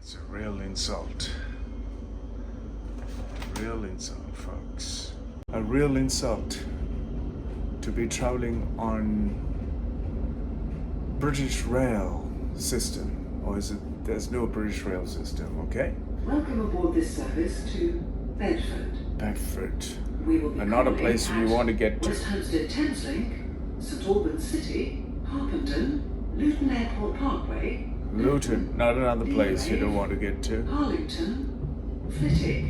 It's a real insult. A real insult, folks. A real insult to be traveling on British rail system. Or is it, there's no British rail system, okay? Welcome aboard this service to Bedford. Bedford. We will be Another calling place we at want to get to. West Hampstead Thames Link, St Albans City, Harpenden, Luton Airport Parkway, Luton, not another place you don't want to get to. Harlington, Flitwick,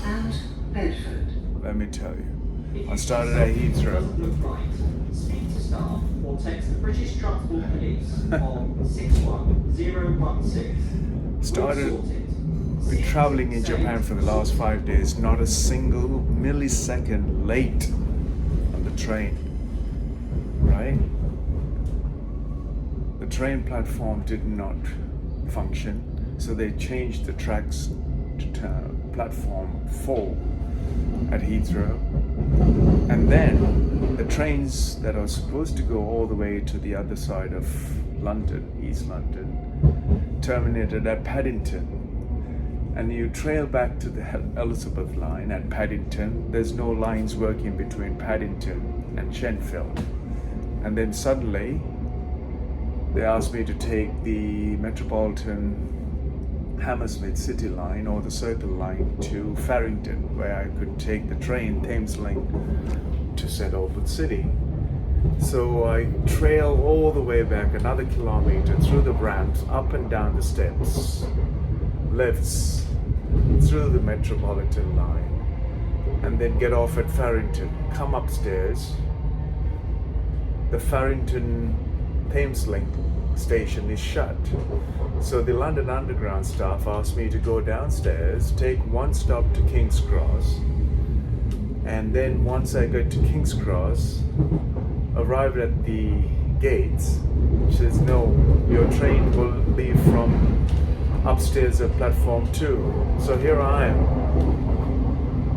and Bedford. Let me tell you. I started at Heathrow. Speak to staff or text the British Transport Police on 61016. Started been traveling in Japan for the last 5 days, not a single millisecond late on the train, right? The train platform did not function, so they changed the tracks to platform 4 at Heathrow. And then the trains that are supposed to go all the way to the other side of London, East London, terminated at Paddington. And you trail back to the Elizabeth line at Paddington. There's no lines working between Paddington and Shenfield. And then suddenly, they asked me to take the Metropolitan Hammersmith City line or the Circle line to Farringdon, where I could take the train, Thames Link, to St Albans City. So I trail all the way back another kilometer through the ramps, up and down the steps, lifts, through the Metropolitan line, and then get off at Farringdon, come upstairs. The Farringdon Thames Link station is shut. So the London Underground staff asked me to go downstairs, take one stop to King's Cross, and then once I got to King's Cross, arrived at the gates, which says, no, your train will leave from upstairs at platform 2. So here I am,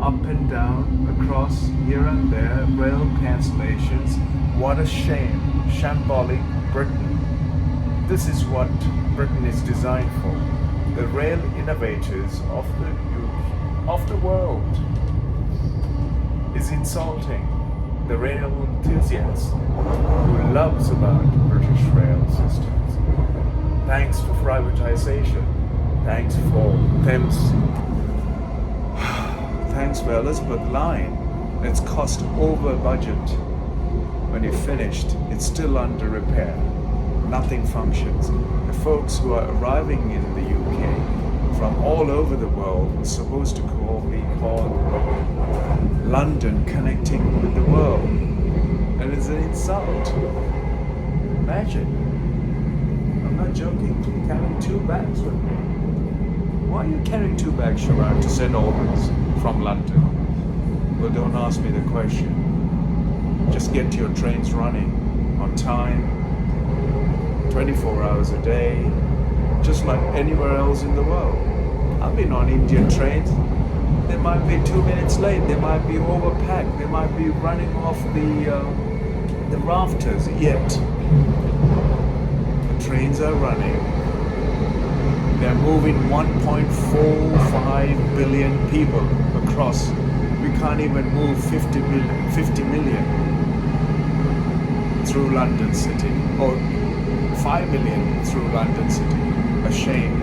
up and down, across, here and there, rail cancellations. What a shame, shambolic Britain. This is what Britain is designed for. The rail innovators of the world is insulting the rail enthusiast who loves about British rail systems. Thanks for privatization. Thanks for Thames. Thanks for Elizabeth line. It's cost over budget. When it finished, it's still under repair. Nothing functions. The folks who are arriving in the UK from all over the world are supposed to be called London connecting with the world. And it's an insult. Imagine. I'm not joking. Carrying 2 bags with me. Why are you carrying 2 bags, Sharad, to St Albans from London? Well, don't ask me the question. Just get your trains running on time, 24 hours a day, just like anywhere else in the world. I've been on Indian trains. They might be 2 minutes late. They might be overpacked. They might be running off the rafters. Yet the trains are running. They're moving 1.45 billion people across. We can't even move 50 million through London City, or 5 million through London City. A shame.